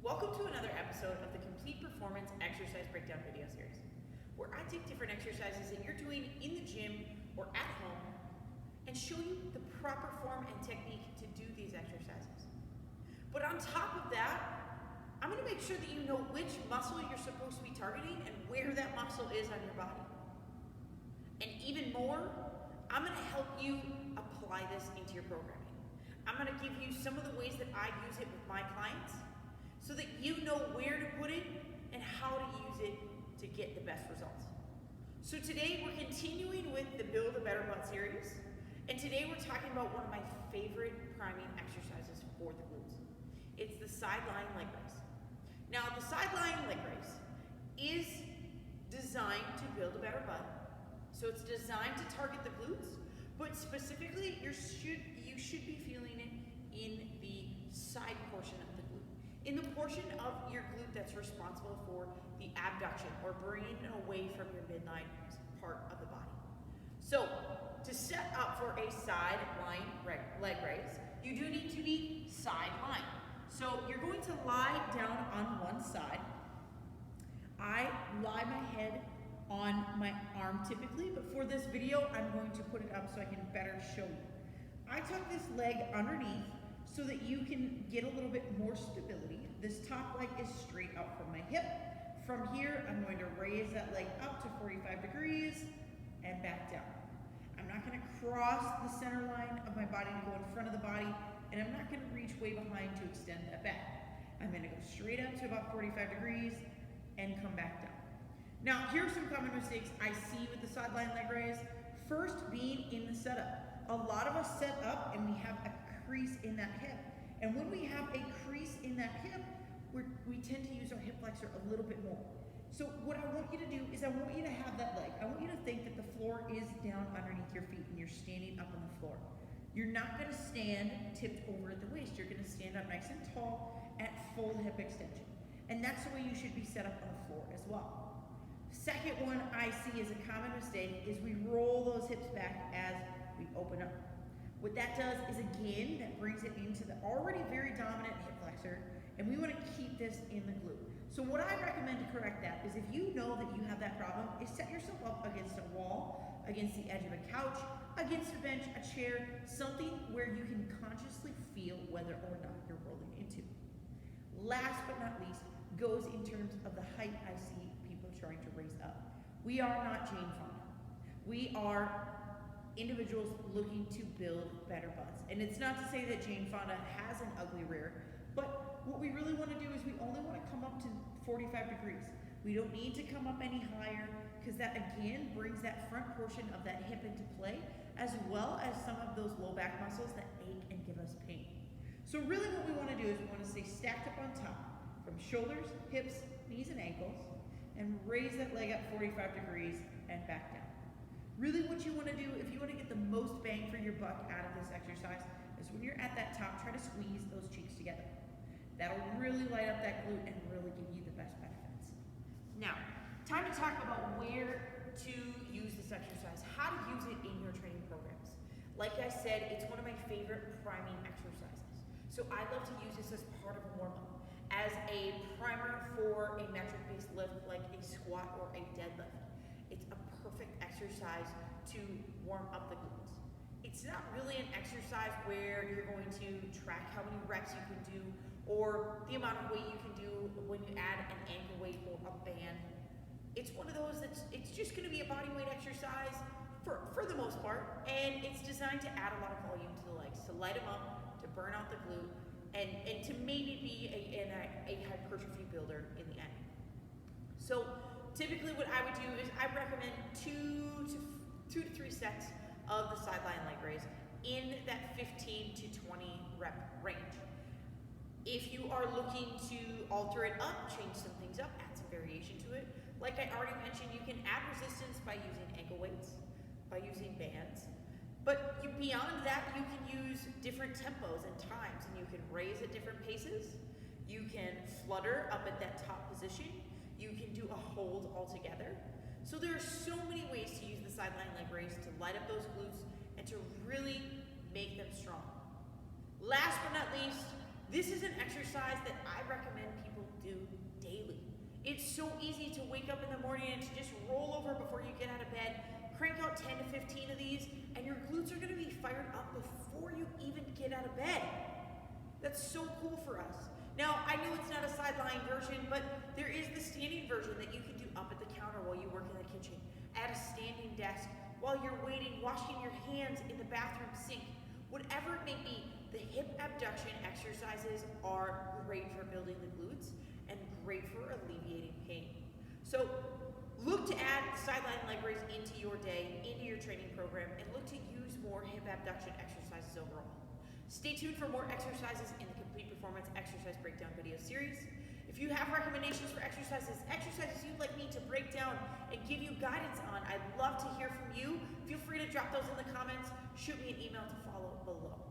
Welcome to another episode of the Complete Performance Exercise Breakdown video series, where I take different exercises that you're doing in the gym or at home and show you the proper form and technique to do these exercises. But on top of that, I'm going to make sure that you know which muscle you're supposed to be targeting and where that muscle is on your body. And even more, I'm going to help you apply this into your programming. I'm going to give you some of the ways that I use it with my clients so that you know where to put it and how to use it to get the best results. So today we're continuing with the Build a Better Butt series, and today we're talking about one of my favorite priming exercises for the glutes. It's the side lying leg raise. Now the side lying leg raise is designed to build a better butt. So it's designed to target the glutes, but specifically you should be feeling it in the side portion of the glute. In the portion of your glute that's responsible for the abduction or bringing it away from your midline part of the body. So to set up for a side lying leg raise, you do need to be side lying. So you're going to lie down on one side. I lie my head on my arm typically, but for this video, I'm going to put it up so I can better show you. I tuck this leg underneath so that you can get a little bit more stability. This top leg is straight out from my hip. From here, I'm going to raise that leg up to 45 degrees and back down. I'm not going to cross the center line of my body to go in front of the body, and I'm not going to reach way behind to extend that back. I'm going to go straight up to about 45 degrees and come back down. Now, here are some common mistakes I see with the sideline leg raise. First, being in the setup. A lot of us set up and we have a crease in that hip. And when we have a crease in that hip, we tend to use our hip flexor a little bit more. So what I want you to do is I want you to have that leg. I want you to think that the floor is down underneath your feet and you're standing up on the floor. You're not going to stand tipped over at the waist. You're going to stand up nice and tall at full hip extension. And that's the way you should be set up on the floor as well. Second one I see as a common mistake is we roll those hips back as we open up. What that does is, again, that brings it into the already very dominant hip flexor, and we want to keep this in the glute. So what I recommend to correct that is if you know that you have that problem, is set yourself up against a wall, against the edge of a couch, against a bench, a chair, something where you can consciously feel whether or not you're rolling into. Last but not least, goes in terms of the height I see people trying to raise up. We are not Jane Fonda. We are individuals looking to build better butts. And it's not to say that Jane Fonda has an ugly rear, but what we really want to do is we only want to come up to 45 degrees. We don't need to come up any higher because that again brings that front portion of that hip into play, as well as some of those low back muscles that ache and give us pain. So really what we want to do is we want to stay stacked up on top from shoulders, hips, knees, and ankles, and raise that leg up 45 degrees and back down. Really what you want to do, if you want to get the most bang for your buck out of this exercise, is when you're at that top, try to squeeze those cheeks together. That'll really light up that glute and really give you the best benefits. Now, time to talk about where to use this exercise, how to use it in your training programs. Like I said, it's one of my favorite priming exercises. So I love to use this as part of a warm-up, as a primer for a metric-based lift like a squat or a deadlift. It's a perfect exercise to warm up the glutes. It's not really an exercise where you're going to track how many reps you can do or the amount of weight you can do when you add an ankle weight or a band. It's one of those it's just going to be a body weight exercise for the most part, and it's designed to add a lot of volume to the legs, to light them up, to burn out the glute, and to maybe be a hypertrophy builder in the end. So typically what I would do is I recommend two to three sets of the sideline leg raise in that 15 to 20 rep range. If you are looking to alter it up, change some things up, add some variation to it, like I already mentioned, you can add resistance by using ankle weights, by using bands. But beyond that, you can use different tempos and times, and you can raise at different paces. You can flutter up at that top position. You can do a hold altogether. So there are so many ways to use the sideline leg raise to light up those glutes and to really make them strong. Last but not least, this is an exercise that I recommend people so easy to wake up in the morning and to just roll over before you get out of bed, crank out 10 to 15 of these, and your glutes are gonna be fired up before you even get out of bed. That's so cool for us. Now, I know it's not a sideline version, but there is the standing version that you can do up at the counter while you work in the kitchen, at a standing desk, while you're waiting, washing your hands in the bathroom sink. Whatever it may be, the hip abduction exercises are great for building the glutes and great for alleviating pain. So look to add sideline leg raise into your day, into your training program, and look to use more hip abduction exercises overall. Stay tuned for more exercises in the Complete Performance Exercise Breakdown video series. If you have recommendations for exercises you'd like me to break down and give you guidance on, I'd love to hear from you. Feel free to drop those in the comments. Shoot me an email to follow below.